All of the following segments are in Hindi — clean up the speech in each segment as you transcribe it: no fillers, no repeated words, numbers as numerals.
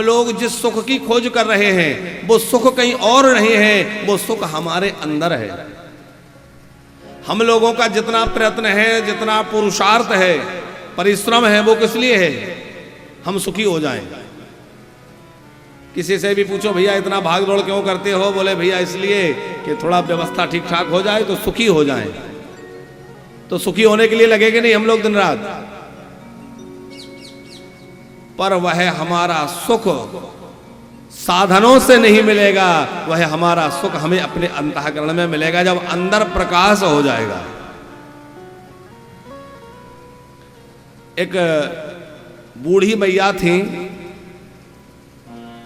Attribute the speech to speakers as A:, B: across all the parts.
A: हम लोग जिस सुख की खोज कर रहे हैं वो सुख कहीं और नहीं है, वो सुख हमारे अंदर है। हम लोगों का जितना प्रयत्न है, जितना पुरुषार्थ है, परिश्रम है, वो किस लिए है? हम सुखी हो जाएं। किसी से भी पूछो भैया इतना भाग दौड़ क्यों करते हो, बोले भैया इसलिए कि थोड़ा व्यवस्था ठीक ठाक हो जाए तो सुखी हो जाएं। तो सुखी होने के लिए लगेंगे नहीं हम लोग दिन रात, पर वह हमारा सुख साधनों से नहीं मिलेगा, वह हमारा सुख हमें अपने अंतःकरण में मिलेगा जब अंदर प्रकाश हो जाएगा। एक बूढ़ी मैया थी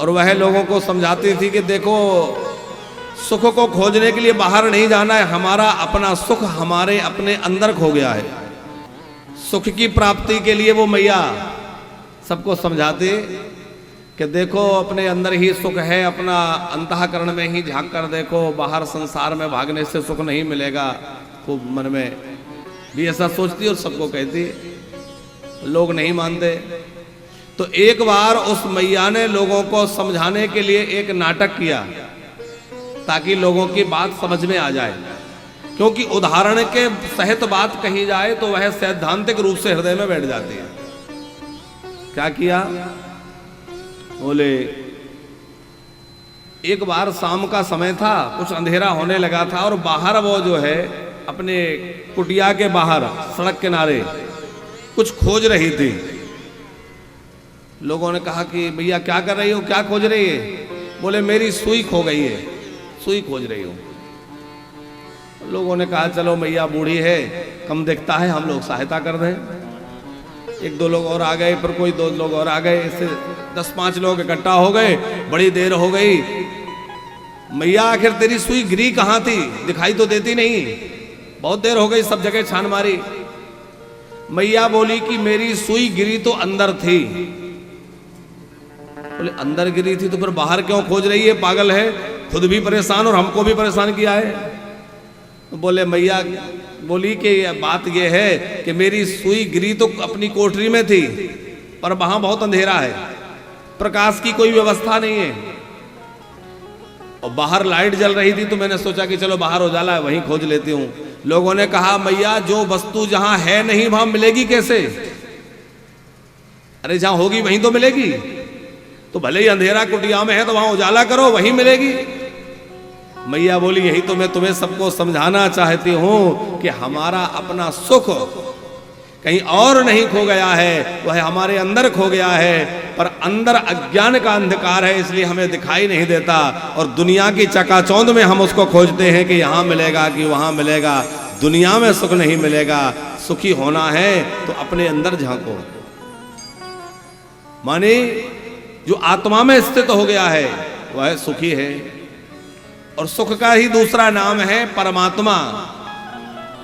A: और वह लोगों को समझाती थी कि देखो सुख को खोजने के लिए बाहर नहीं जाना है, हमारा अपना सुख हमारे अपने अंदर खो गया है। सुख की प्राप्ति के लिए वो मैया सबको समझाती कि देखो अपने अंदर ही सुख है, अपना अंतःकरण में ही झांक कर देखो, बाहर संसार में भागने से सुख नहीं मिलेगा। खूब मन में भी ऐसा सोचती और सबको कहती, लोग नहीं मानते। तो एक बार उस मैया ने लोगों को समझाने के लिए एक नाटक किया ताकि लोगों की बात समझ में आ जाए, क्योंकि उदाहरण के सहित बात कही जाए तो वह सैद्धांतिक रूप से हृदय में बैठ जाती है। क्या किया? बोले एक बार शाम का समय था, कुछ अंधेरा होने लगा था और बाहर वो जो है अपने कुटिया के बाहर सड़क किनारे कुछ खोज रही थी। लोगों ने कहा कि भैया क्या कर रही हो, क्या खोज रही है? बोले मेरी सुई खो गई है, सुई खोज रही हूं। लोगों ने कहा चलो मैया बूढ़ी है, कम दिखता है, हम लोग सहायता कर दें। एक दो लोग और आ गए, पर कोई दो लोग और आ गए, इससे 10-5 लोग इकट्ठा हो गए। बड़ी देर हो गई। मैया आखिर तेरी सुई गिरी कहाँ थी, दिखाई तो देती नहीं। बहुत देर हो गई, सब जगह छान मारी। मैया बोली कि मेरी सुई गिरी तो अंदर थी। बोले अंदर गिरी थी तो फिर बाहर क्यों खोज रही है, पागल है, खुद भी परेशान और हमको भी परेशान किया है। बोले मैया बोली कि बात यह है कि मेरी सुई गिरी तो अपनी कोठरी में थी, पर वहां बहुत अंधेरा है, प्रकाश की कोई व्यवस्था नहीं है, और बाहर लाइट जल रही थी तो मैंने सोचा कि चलो बाहर उजाला है, वहीं खोज लेती हूं। लोगों ने कहा मैया जो वस्तु जहां है नहीं वहां मिलेगी कैसे? अरे जहां होगी वहीं तो मिलेगी, तो भले ही अंधेरा कुटिया में है तो वहां उजाला करो, वहीं मिलेगी। मैया बोली यही तो मैं तुम्हें सबको समझाना चाहती हूं कि हमारा अपना सुख कहीं और नहीं खो गया है, वह हमारे अंदर खो गया है, पर अंदर अज्ञान का अंधकार है, इसलिए हमें दिखाई नहीं देता। और दुनिया की चकाचौंध में हम उसको खोजते हैं कि यहां मिलेगा कि वहां मिलेगा। दुनिया में सुख नहीं मिलेगा। सुखी होना है तो अपने अंदर झांको। माने जो आत्मा में स्थित हो गया है वह सुखी है। और सुख का ही दूसरा नाम है परमात्मा।